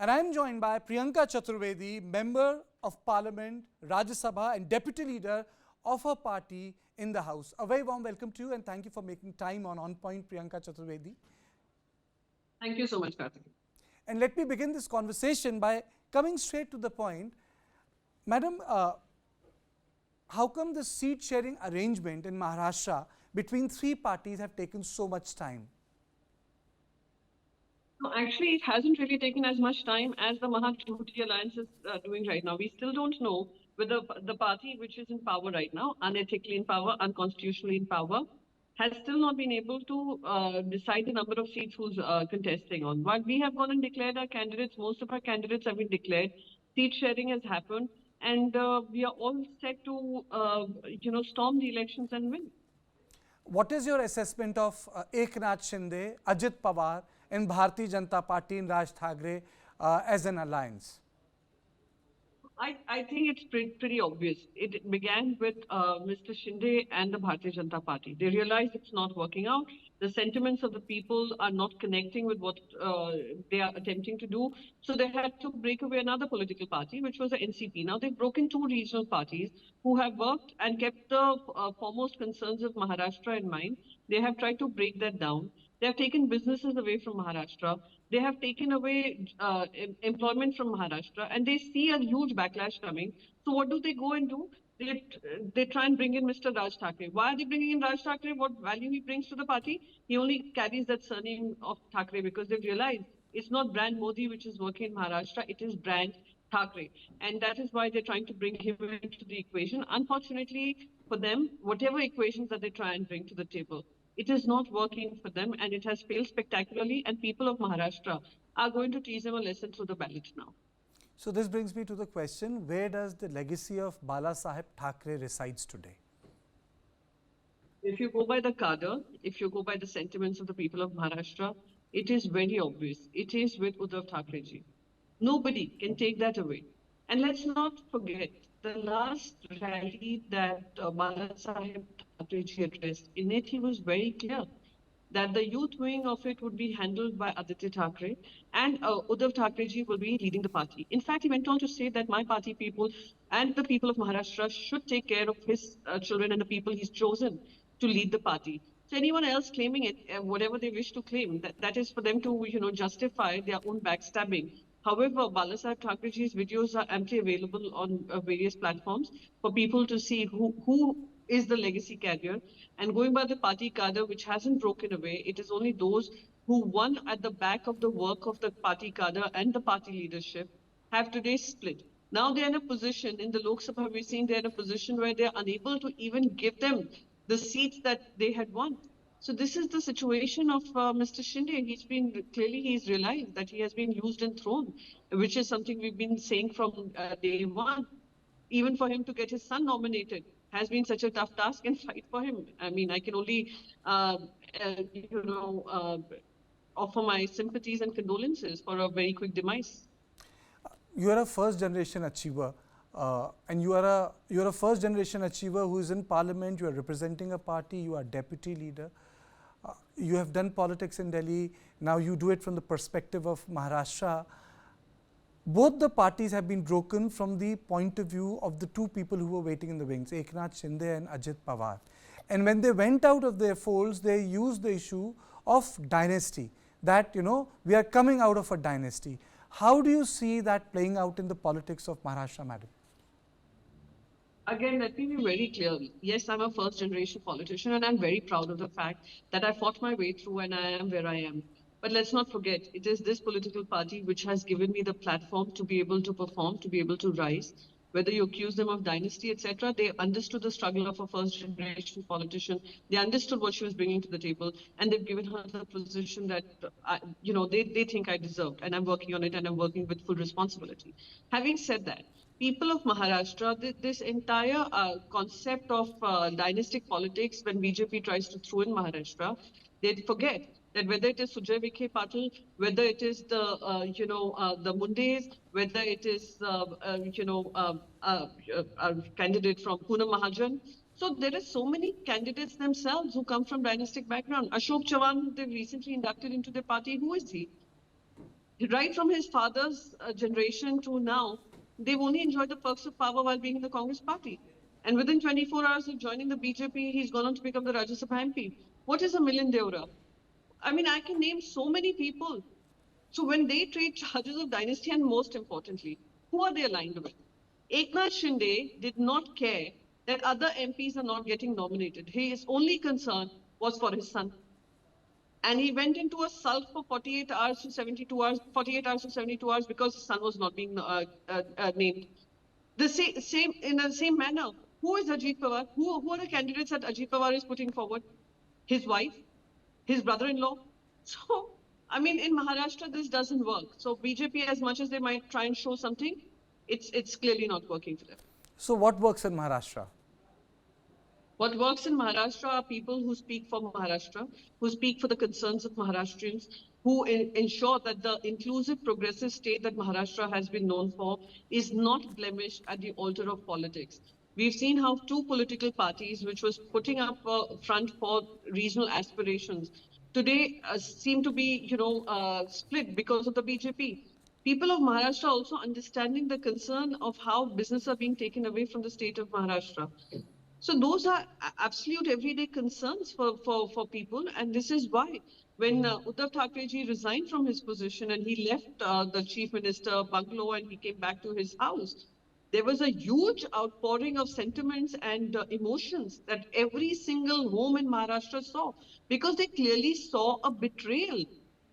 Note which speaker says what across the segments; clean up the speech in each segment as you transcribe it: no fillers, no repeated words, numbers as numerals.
Speaker 1: And I am joined by Priyanka Chaturvedi, Member of Parliament, Rajya Sabha and Deputy Leader of her party in the House. A very warm welcome to you and thank you for making time on Point, Priyanka Chaturvedi.
Speaker 2: Thank you so much, Kartikeya.
Speaker 1: And let me begin this conversation by coming straight to the point. Madam, how come the seat sharing arrangement in Maharashtra between three parties have taken so much time?
Speaker 2: No, actually, it hasn't really taken as much time as the Maharashtra Alliance is doing right now. We still don't know whether the party which is in power right now, unethically in power, unconstitutionally in power, has still not been able to decide the number of seats who's contesting on. But we have gone and declared our candidates. Most of our candidates have been declared. Seat sharing has happened. And we are all set to, storm the elections and win.
Speaker 1: What is your assessment of Eknath Shinde, Ajit Pawar and Bharatiya Janata Party in Raj Thackeray as an alliance?
Speaker 2: I think it's pretty obvious. It began with Mr. Shinde and the Bharatiya Janata Party. They realized it's not working out. The sentiments of the people are not connecting with what they are attempting to do. So they had to break away another political party, which was the NCP. Now they've broken two regional parties who have worked and kept the foremost concerns of Maharashtra in mind. They have tried to break that down. They have taken businesses away from Maharashtra. They have taken away employment from Maharashtra, and they see a huge backlash coming. So what do they go and do? They try and bring in Mr. Raj Thackeray. Why are they bringing in Raj Thackeray? What value he brings to the party? He only carries that surname of Thackeray because they've realized it's not brand Modi which is working in Maharashtra. It is brand Thackeray. And that is why they're trying to bring him into the equation. Unfortunately for them, whatever equations that they try and bring to the table, it is not working for them and it has failed spectacularly, and people of Maharashtra are going to teach them a lesson through the ballot now.
Speaker 1: So this brings me to the question, where does the legacy of Bala Saheb Thackeray resides today?
Speaker 2: If you go by the cadre, if you go by the sentiments of the people of Maharashtra, it is very obvious. It is with Uddhav Thackeray ji. Nobody can take that away. And let's not forget, the last rally that Bala Saheb Thackeray ji addressed, in it he was very clear that the youth wing of it would be handled by Aditya Thackeray and Uddhav Thackeray ji will be leading the party. In fact, he went on to say that my party people and the people of Maharashtra should take care of his children and the people he's chosen to lead the party. So anyone else claiming it, whatever they wish to claim, that is for them to, justify their own backstabbing. However, Bala Saheb Thackeray ji's videos are amply available on various platforms for people to see who is the legacy carrier. And going by the party cadre, which hasn't broken away, it is only those who won at the back of the work of the party cadre and the party leadership have today split. Now they're in a position, in the Lok Sabha, we're seeing they're in a position where they're unable to even give them the seats that they had won. So this is the situation of Mr. Shinde. He's realized that he has been used and thrown, which is something we've been saying from day one. Even for him to get his son nominated has been such a tough task and fight for him. I mean, I can only, offer my sympathies and condolences for a very quick demise.
Speaker 1: You are a first generation achiever. And you are a first generation achiever who is in parliament, you are representing a party, you are deputy leader. You have done politics in Delhi, now you do it from the perspective of Maharashtra. Both the parties have been broken from the point of view of the two people who were waiting in the wings, Eknath Shinde and Ajit Pawar. And when they went out of their folds, they used the issue of dynasty, that we are coming out of a dynasty. How do you see that playing out in the politics of Maharashtra, madam?
Speaker 2: Again, let me be very clear. Yes, I'm a first generation politician and I'm very proud of the fact that I fought my way through and I am where I am. But let's not forget, it is this political party which has given me the platform to be able to perform, to be able to rise. Whether you accuse them of dynasty, etc., they understood the struggle of a first generation politician. They understood what she was bringing to the table and they've given her the position that, they think I deserved, and I'm working on it and I'm working with full responsibility. Having said that, people of Maharashtra, this entire concept of dynastic politics, when BJP tries to throw in Maharashtra, they forget that whether it is Sujay Vikhe Patil, whether it is the Mundes, whether it is a candidate from Poonam Mahajan. So there are so many candidates themselves who come from dynastic background. Ashok Chavan, they've recently inducted into their party. Who is he? Right from his father's generation to now, they've only enjoyed the perks of power while being in the Congress party. And within 24 hours of joining the BJP, he's gone on to become the Rajya Sabha MP. What is a million deora? I mean, I can name so many people. So when they trade charges of dynasty, and most importantly, who are they aligned with? Eknath Shinde did not care that other MPs are not getting nominated. His only concern was for his son. And he went into a sulk for 48 hours to 72 hours, 48 hours to 72 hours because his son was not being named. The same in the same manner, who is Ajit Pawar? Who are the candidates that Ajit Pawar is putting forward? His wife, his brother-in-law. So, I mean, in Maharashtra, this doesn't work. So BJP, as much as they might try and show something, it's clearly not working for them.
Speaker 1: So what works in Maharashtra?
Speaker 2: What works in Maharashtra are people who speak for Maharashtra, who speak for the concerns of Maharashtrians, who ensure that the inclusive, progressive state that Maharashtra has been known for is not blemished at the altar of politics. We've seen how two political parties, which was putting up a front for regional aspirations, today seem to be, split because of the BJP. People of Maharashtra also understanding the concern of how business are being taken away from the state of Maharashtra. So those are absolute everyday concerns for people. And this is why when Uddhav Thackeray ji resigned from his position and he left the chief minister bungalow and he came back to his house, there was a huge outpouring of sentiments and emotions that every single home in Maharashtra saw, because they clearly saw a betrayal.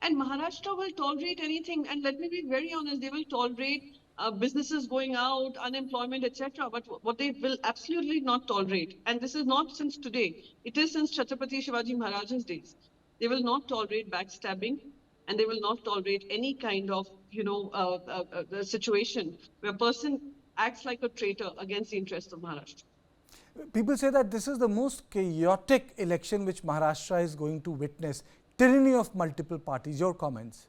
Speaker 2: And Maharashtra will tolerate anything. And let me be very honest, they will tolerate businesses going out, unemployment, etc. But what they will absolutely not tolerate, and this is not since today, it is since Chhatrapati Shivaji Maharaj's days, they will not tolerate backstabbing, and they will not tolerate any kind of, situation where a person acts like a traitor against the interests of Maharashtra.
Speaker 1: People say that this is the most chaotic election which Maharashtra is going to witness. Tyranny of multiple parties. Your comments?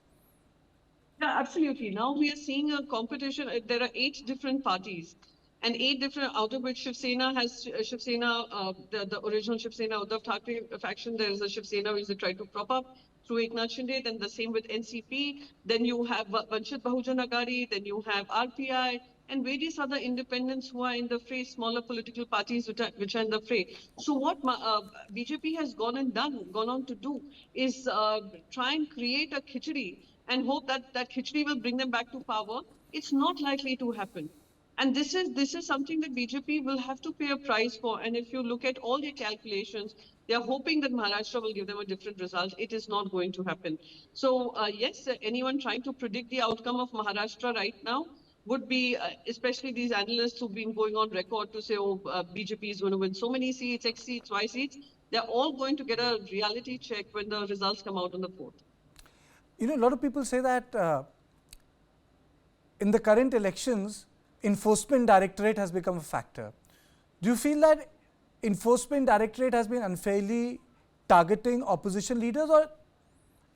Speaker 2: Yeah, absolutely. Now we are seeing a competition. There are 8 different parties, and 8 different, out of which Shiv Sena has Shiv Sena, the original Shiv Sena Uddhav Thackeray faction. There is a Shiv Sena which they try to prop up through Eknath Shinde. Then the same with NCP. Then you have Vanchit Bahujan Aghadi. Then you have RPI and various other independents who are in the fray, smaller political parties which are in the fray. So what BJP has gone on to do is try and create a khichdi and hope that that khichdi will bring them back to power. It's not likely to happen. And this is something that BJP will have to pay a price for. And if you look at all their calculations, they are hoping that Maharashtra will give them a different result. It is not going to happen. So yes, anyone trying to predict the outcome of Maharashtra right now would be, especially these analysts who've been going on record to say, oh, BJP is going to win so many seats, X seats, Y seats. They're all going to get a reality check when the results come out on the 4th.
Speaker 1: You know, a lot of people say that in the current elections, Enforcement Directorate has become a factor. Do you feel that Enforcement Directorate has been unfairly targeting opposition leaders, or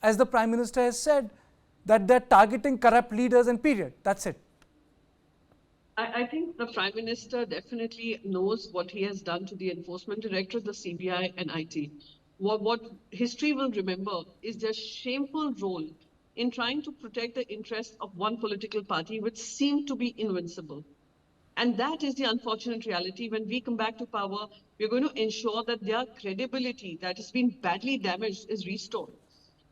Speaker 1: as the Prime Minister has said, that they're targeting corrupt leaders and period, that's it?
Speaker 2: I think the Prime Minister definitely knows what he has done to the Enforcement Directorate, the CBI and IT. What history will remember is their shameful role in trying to protect the interests of one political party, which seemed to be invincible. And that is the unfortunate reality. When we come back to power, we're going to ensure that their credibility that has been badly damaged is restored.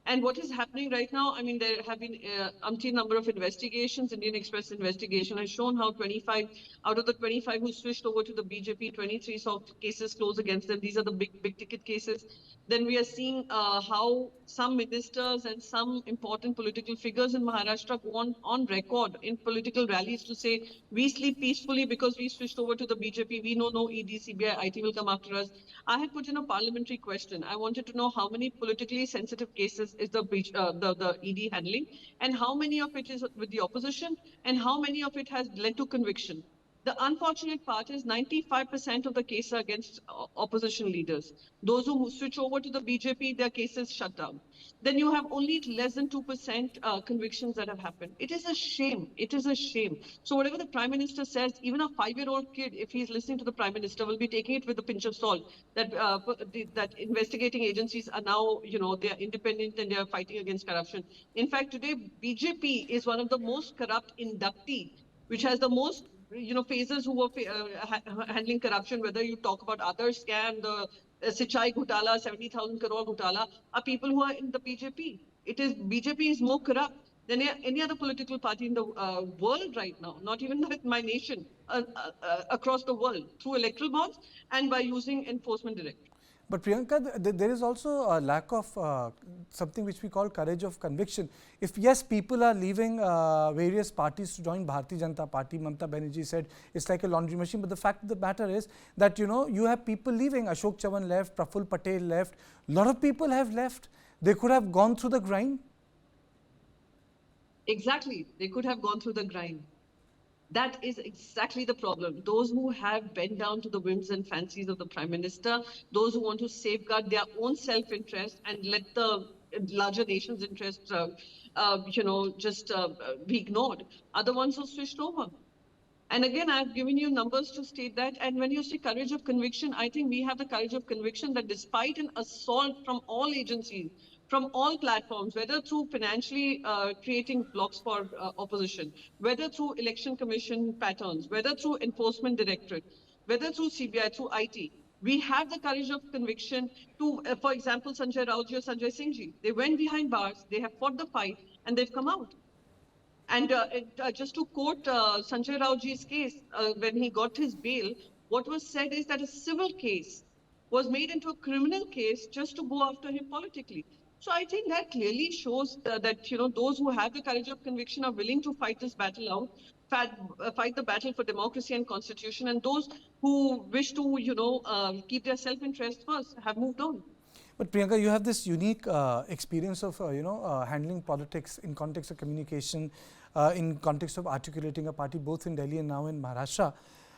Speaker 2: And what is happening right now, I mean, there have been umpteen number of investigations. Indian Express investigation has shown how 25 out of the 25 who switched over to the BJP, 23 saw cases closed against them. These are the big ticket cases. Then we are seeing how some ministers and some important political figures in Maharashtra go on record in political rallies to say, we sleep peacefully because we switched over to the BJP. We know no ED, CBI, IT will come after us. I had put in a parliamentary question. I wanted to know how many politically sensitive cases is the ED handling, and how many of it is with the opposition, and how many of it has led to conviction. The unfortunate part is 95% of the cases are against opposition leaders. Those who switch over to the BJP, their cases shut down. Then you have only less than 2% convictions that have happened. It is a shame. It is a shame. So whatever the Prime Minister says, even a 5-year-old kid, if he's listening to the Prime Minister, will be taking it with a pinch of salt. That investigating agencies are now, they are independent and they are fighting against corruption. In fact, today BJP is one of the most corrupt inductee, which has the most phases who were handling corruption, whether you talk about other scam, the Sichai Ghotala, 70,000 crore Ghotala, are people who are in the BJP. BJP is more corrupt than any other political party in the world right now, not even with my nation, across the world, through electoral bonds and by using enforcement directory.
Speaker 1: But Priyanka, there is also a lack of something which we call courage of conviction. If yes, people are leaving various parties to join Bharatiya Janata Party, Mamata Banerjee said it's like a laundry machine. But the fact of the matter is that you have people leaving. Ashok Chavan left, Praful Patel left. A lot of people have left. They could have gone through the grind.
Speaker 2: Exactly, they could have gone through the grind. That is exactly the problem. Those who have bent down to the whims and fancies of the Prime Minister, those who want to safeguard their own self-interest and let the larger nation's interests, be ignored, are the ones who switched over. And again, I've given you numbers to state that. And when you say courage of conviction, I think we have the courage of conviction that despite an assault from all agencies, from all platforms, whether through financially creating blocks for opposition, whether through election commission patterns, whether through enforcement directorate, whether through CBI, through IT, we have the courage of conviction to, for example, Sanjay Rautji or Sanjay Singh ji. They went behind bars, they have fought the fight, and they've come out. And just to quote Sanjay Rautji's case, when he got his bail, what was said is that a civil case was made into a criminal case just to go after him politically. So I think that clearly shows that those who have the courage of conviction are willing to fight this battle out, fight the battle for democracy and constitution, and those who wish to keep their self-interest first have moved on.
Speaker 1: But Priyanka, you have this unique experience of handling politics in context of communication, in context of articulating a party, both in Delhi and now in Maharashtra.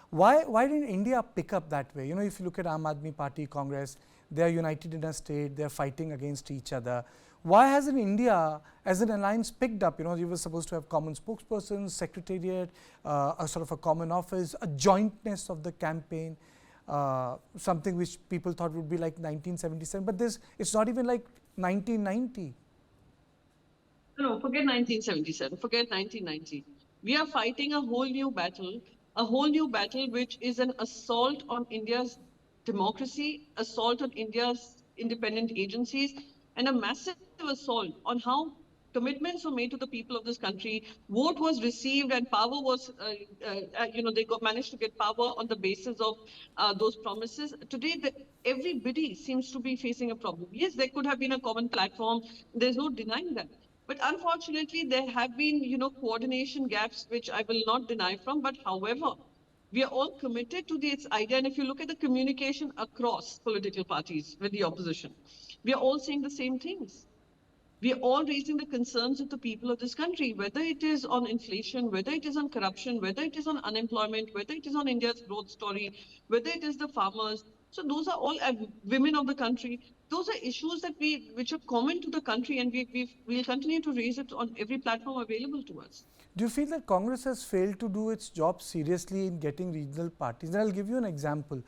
Speaker 1: Why didn't India pick up that way? If you look at Aam Aadmi Party, Congress, they are united in a state, they are fighting against each other. Why hasn't India, as an alliance, picked up? You were supposed to have common spokespersons, secretariat, a sort of a common office, a jointness of the campaign. Something which people thought would be like 1977, but it's not even like 1990.
Speaker 2: No, forget 1977, forget 1990. We are fighting a whole new battle which is an assault on India's democracy, assault on India's independent agencies, and a massive assault on how commitments were made to the people of this country, vote was received, and power was, they managed to get power on the basis of those promises. Today, everybody seems to be facing a problem. Yes, there could have been a common platform. There's no denying that. But unfortunately, there have been, coordination gaps, which I will not deny from. But however, we are all committed to this idea. And if you look at the communication across political parties with the opposition, we are all saying the same things. We are all raising the concerns of the people of this country, whether it is on inflation, whether it is on corruption, whether it is on unemployment, whether it is on India's growth story, whether it is the farmers. So those are all women of the country. Those are issues which are common to the country, and we'll continue to raise it on every platform available to us.
Speaker 1: Do you feel that Congress has failed to do its job seriously in getting regional parties? And I'll give you an example.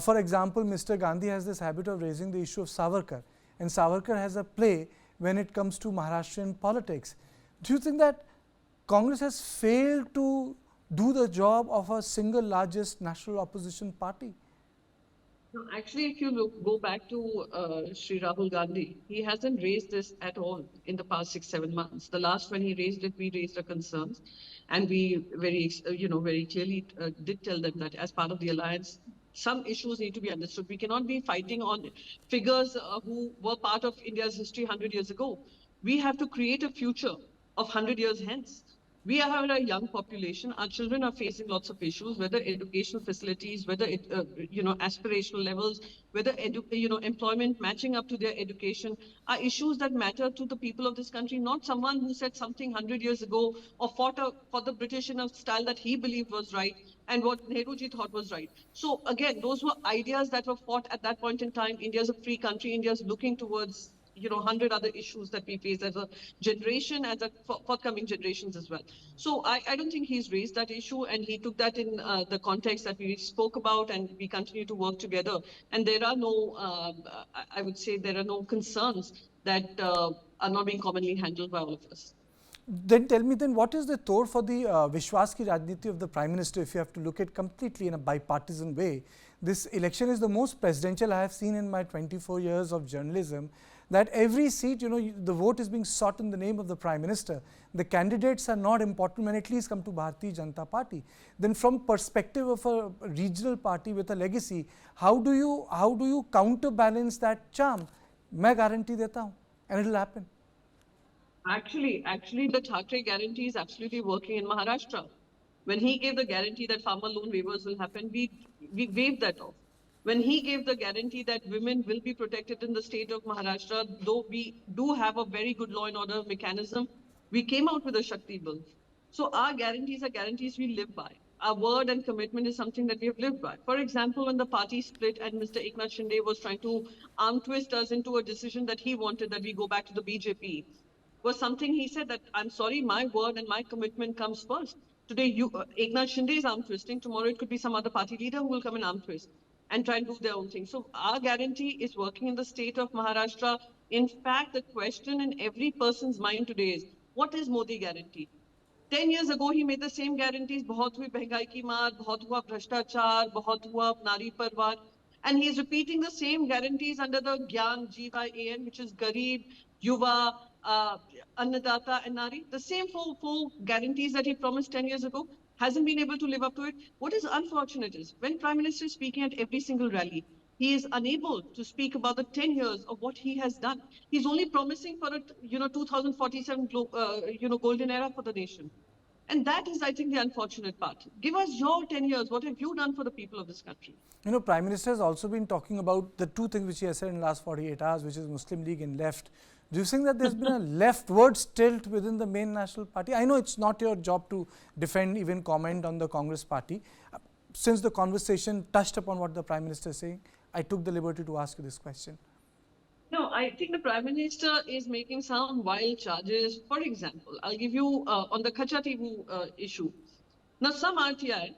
Speaker 1: For example, Mr. Gandhi has this habit of raising the issue of Savarkar, and Savarkar has a play when it comes to Maharashtrian politics. Do you think that Congress has failed to do the job of a single largest national opposition party?
Speaker 2: No, actually, if you go back to Sri Rahul Gandhi, he hasn't raised this at all in the past 6-7 months. The last when he raised it, we raised our concerns, and we very clearly did tell them that as part of the alliance, some issues need to be understood. We cannot be fighting on figures who were part of India's history 100 years ago. We have to create a future of 100 years hence. We have a young population. Our children are facing lots of issues, whether educational facilities, whether aspirational levels, whether employment matching up to their education are issues that matter to the people of this country. Not someone who said something 100 years ago or fought for the British in a style that he believed was right and what Nehruji thought was right. So again, those were ideas that were fought at that point in time. India is a free country. India is looking towards 100 other issues that we face as a generation, as a forthcoming generations as well. So I don't think he's raised that issue, and he took that in the context that we spoke about, and we continue to work together. And there are no, I would say, there are no concerns that are not being commonly handled by all of us.
Speaker 1: Then tell me, then what is the thought for the Vishwas ki Rajniti of the Prime Minister, if you have to look at completely in a bipartisan way? This election is the most presidential I have seen in my 24 years of journalism, that every seat, the vote is being sought in the name of the Prime Minister. The candidates are not important when at least come to Bharatiya Janata Party. Then from perspective of a regional party with a legacy, how do you counterbalance that charm? मैं guarantee देता हूँ, and it will happen.
Speaker 2: Actually, the Thackeray guarantee is absolutely working in Maharashtra. When he gave the guarantee that farmer loan waivers will happen, we waived that off. When he gave the guarantee that women will be protected in the state of Maharashtra, though we do have a very good law and order mechanism, we came out with a Shakti bill. So our guarantees are guarantees we live by. Our word and commitment is something that we have lived by. For example, when the party split and Mr. Eknath Shinde was trying to arm twist us into a decision that he wanted that we go back to the BJP, was something he said that, I'm sorry, my word and my commitment comes first. Today, Eknath Shinde is arm twisting. Tomorrow, it could be some other party leader who will come and arm twist and try and do their own thing. So our guarantee is working in the state of Maharashtra. In fact, the question in every person's mind today is, what is Modi guarantee? 10 years ago, he made the same guarantees. बहुत हुई महंगाई की मार, बहुत हुआ भ्रष्टाचार, बहुत हुआ नारी परवार. And he is repeating the same guarantees under the GYAN, GYAN, which is Garib, Yuva, Annadata, and Nari. The same four guarantees that he promised 10 years ago, hasn't been able to live up to it. What is unfortunate is, when Prime Minister is speaking at every single rally, he is unable to speak about the 10 years of what he has done. He's only promising for a 2047 golden era for the nation. And that is, I think, the unfortunate part. Give us your 10 years. What have you done for the people of this country?
Speaker 1: Prime Minister has also been talking about the two things which he has said in the last 48 hours, which is Muslim League and left. Do you think that there's been a leftwards tilt within the main national party? I know it's not your job to defend, even comment on the Congress party. Since the conversation touched upon what the Prime Minister is saying, I took the liberty to ask you this question.
Speaker 2: No, I think the Prime Minister is making some wild charges. For example, I'll give you on the Kachativu issue. Now, some RTI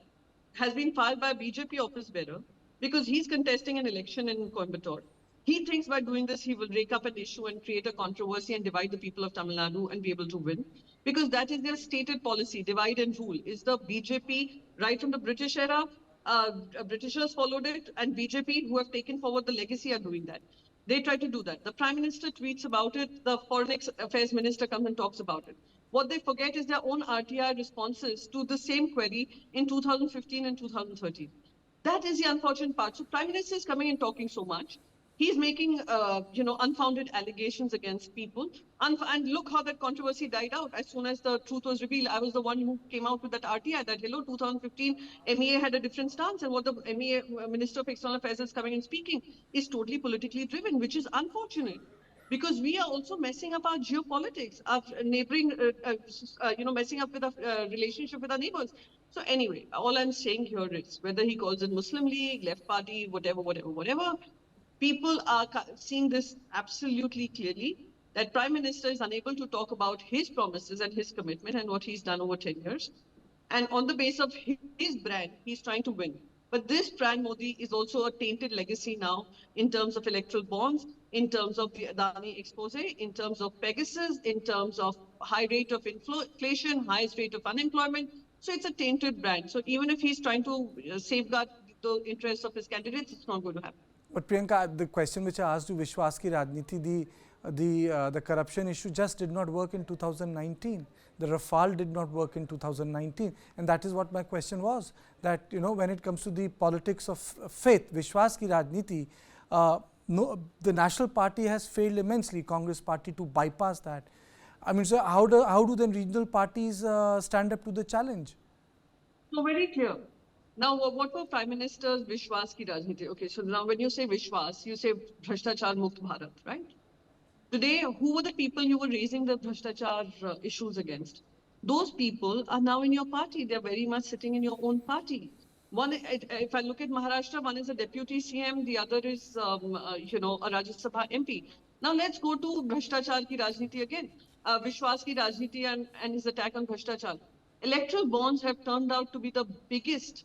Speaker 2: has been filed by a BJP office bearer because he's contesting an election in Coimbatore. He thinks by doing this, he will rake up an issue and create a controversy and divide the people of Tamil Nadu and be able to win. Because that is their stated policy, divide and rule. Is the BJP, right from the British era, Britishers followed it, and BJP, who have taken forward the legacy, are doing that. They try to do that. The Prime Minister tweets about it. The Foreign Affairs Minister comes and talks about it. What they forget is their own RTI responses to the same query in 2015 and 2013. That is the unfortunate part. So Prime Minister is coming and talking so much. He's making, unfounded allegations against people. And look how that controversy died out. As soon as the truth was revealed, I was the one who came out with that RTI that, 2015, MEA had a different stance. And what the MEA Minister of External Affairs is coming and speaking is totally politically driven, which is unfortunate. Because we are also messing up our geopolitics, our neighboring, messing up with our relationship with our neighbors. So anyway, all I'm saying here is, whether he calls it Muslim League, left party, whatever, people are seeing this absolutely clearly, that Prime Minister is unable to talk about his promises and his commitment and what he's done over 10 years. And on the base of his brand, he's trying to win. But this brand Modi is also a tainted legacy now in terms of electoral bonds, in terms of the Adani expose, in terms of Pegasus, in terms of high rate of inflation, highest rate of unemployment. So it's a tainted brand. So even if he's trying to safeguard the interests of his candidates, it's not going to happen.
Speaker 1: But Priyanka, the question which I asked you, Vishwas ki Rajniti, the corruption issue just did not work in 2019. The Rafale did not work in 2019. And that is what my question was, that when it comes to the politics of faith, Vishwas ki Rajniti, the National Party has failed immensely, Congress party, to bypass that. I mean, so how do then regional parties stand up to the challenge?
Speaker 2: So very clear. Now, what were Prime Minister's Vishwas ki Rajniti? Okay, so now when you say Vishwas, you say Bhashtachar Mukt Bharat, right? Today, who were the people you were raising the Bhashtachar issues against? Those people are now in your party. They're very much sitting in your own party. One, if I look at Maharashtra, one is a deputy CM, the other is, a Rajya Sabha MP. Now let's go to Bhashtachar ki Rajniti again. Vishwas ki Rajniti and his attack on Bhashtachar. Electoral bonds have turned out to be the biggest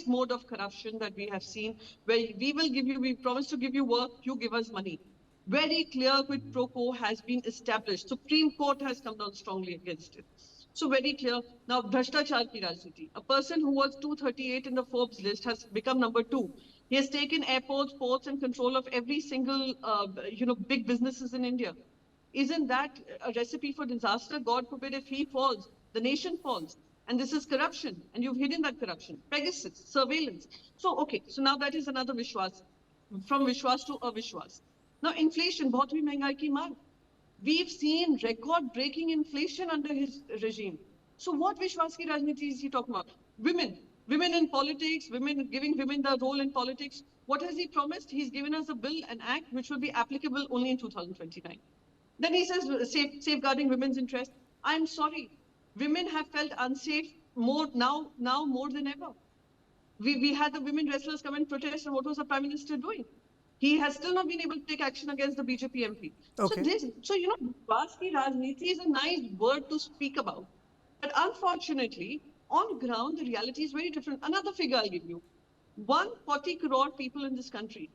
Speaker 2: mode of corruption that we have seen, where we promise to give you work, you give us money. Very clear quid pro quo has been established. Supreme Court has come down strongly against it. So very clear. Now, Bhashtachar ki Rajniti. A person who was 238 in the Forbes list has become number 2. He has taken airports, ports, and control of every single, big businesses in India. Isn't that a recipe for disaster? God forbid if he falls, the nation falls. And this is corruption. And you've hidden that corruption. Pegasus, surveillance. So, okay. So now that is another Vishwas. From Vishwas to Avishwas. Now, inflation, bahut bhi महंगाई की मार. We've seen record-breaking inflation under his regime. So what Vishwas ki Rajniti is he talking about? Women in politics, giving women the role in politics. What has he promised? He's given us a bill, an act, which will be applicable only in 2029. Then he says safeguarding women's interests. I'm sorry, women have felt unsafe more now more than ever. We had the women wrestlers come and protest, and what was the Prime Minister doing? He has still not been able to take action against the BJP MP.
Speaker 1: Okay.
Speaker 2: Vishwas ki Rajniti is a nice word to speak about. But unfortunately, on ground, the reality is very different. Another figure I'll give you. 140 crore people in this country.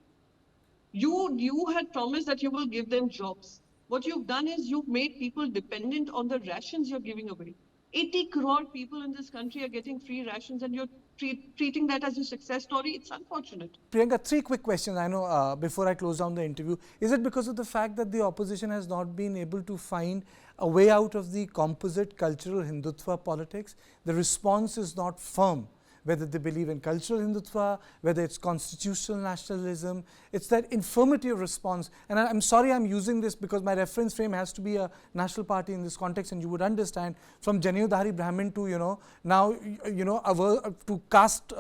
Speaker 2: You had promised that you will give them jobs. What you've done is you've made people dependent on the rations you're giving away. 80 crore people in this country are getting free rations, and you're treating that as a success story. It's unfortunate.
Speaker 1: Priyanka, 3 quick questions. I know before I close down the interview. Is it because of the fact that the opposition has not been able to find a way out of the composite cultural Hindutva politics? The response is not firm, whether they believe in cultural Hindutva, whether it's constitutional nationalism. It's that infirmity of response. And I'm sorry I'm using this because my reference frame has to be a national party in this context, and you would understand from Janayudhari Brahmin to, now, to caste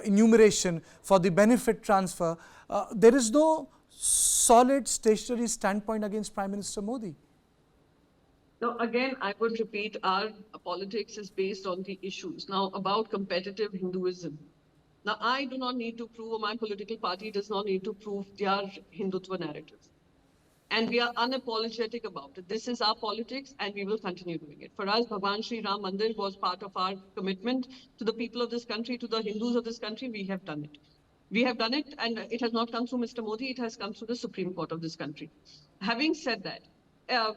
Speaker 1: enumeration for the benefit transfer. There is no solid stationary standpoint against Prime Minister Modi.
Speaker 2: Now, again, I would repeat, our politics is based on the issues. Now, about competitive Hinduism. Now, I do not need to prove, or my political party does not need to prove their Hindutva narrative. And we are unapologetic about it. This is our politics, and we will continue doing it. For us, Bhagwan Sri Ram Mandir was part of our commitment to the people of this country, to the Hindus of this country. We have done it. We have done it, and it has not come through Mr. Modi. It has come through the Supreme Court of this country. Having said that,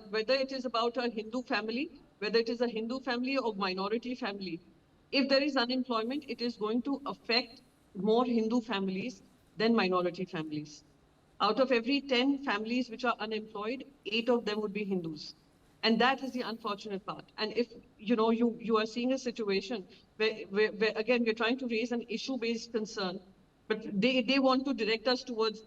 Speaker 2: whether it is about a Hindu family, whether it is a Hindu family or minority family, if there is unemployment, it is going to affect more Hindu families than minority families. Out of every 10 families which are unemployed, 8 of them would be Hindus. And that is the unfortunate part. And if you are seeing a situation where again, we're trying to raise an issue-based concern, but they want to direct us towards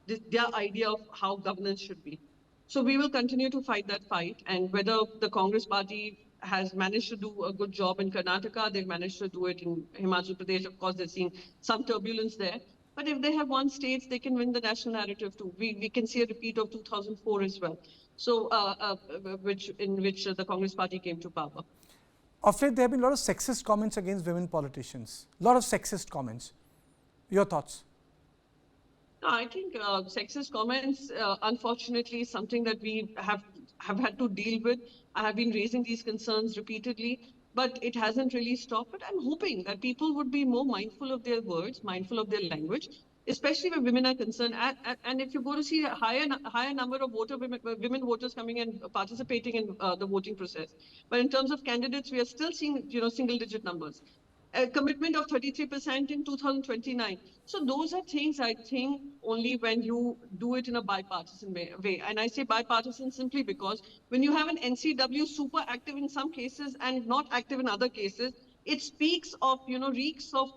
Speaker 2: their idea of how governance should be. So we will continue to fight that fight. And whether the Congress party has managed to do a good job in Karnataka, they've managed to do it in Himachal Pradesh. Of course, they're seeing some turbulence there. But if they have won states, they can win the national narrative too. We can see a repeat of 2004 as well. So, in which the Congress party came to power.
Speaker 1: Of late, there have been a lot of sexist comments against women politicians. A lot of sexist comments. Your thoughts?
Speaker 2: I think sexist comments, unfortunately, is something that we have had to deal with. I have been raising these concerns repeatedly, but it hasn't really stopped. But I'm hoping that people would be more mindful of their words, mindful of their language, especially where women are concerned. And if you go to see a higher number of women voters coming and participating in the voting process. But in terms of candidates, we are still seeing single-digit numbers. A commitment of 33% in 2029. So those are things I think only when you do it in a bipartisan way. And I say bipartisan simply because when you have an NCW super active in some cases and not active in other cases, it speaks of, reeks of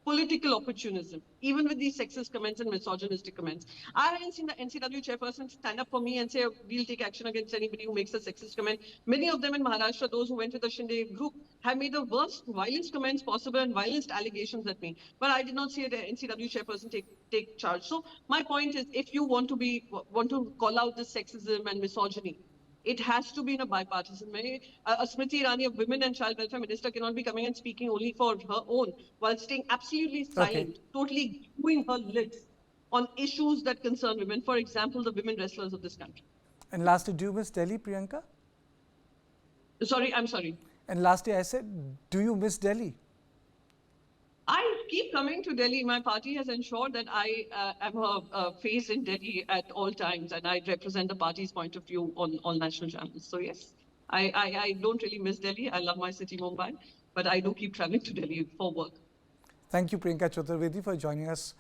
Speaker 2: political opportunism, even with these sexist comments and misogynistic comments. I haven't seen the NCW chairperson stand up for me and say, we'll take action against anybody who makes a sexist comment. Many of them in Maharashtra, those who went with the Shinde group, have made the worst, vilest comments possible and vilest allegations at me. But I did not see the NCW chairperson take charge. So my point is, if you want to call out this sexism and misogyny, it has to be in a bipartisan way. Smriti Irani, a women and child welfare minister, cannot be coming and speaking only for her own while staying absolutely silent, totally gluing her lips on issues that concern women. For example, the women wrestlers of this country.
Speaker 1: And lastly, do you miss Delhi, Priyanka?
Speaker 2: Sorry, I'm sorry.
Speaker 1: And lastly, I said, do you miss Delhi?
Speaker 2: I keep coming to Delhi. My party has ensured that I am a face in Delhi at all times, and I represent the party's point of view on all national channels. So yes, I don't really miss Delhi. I love my city, Mumbai, but I do keep traveling to Delhi for work.
Speaker 1: Thank you, Priyanka Chaturvedi, for joining us.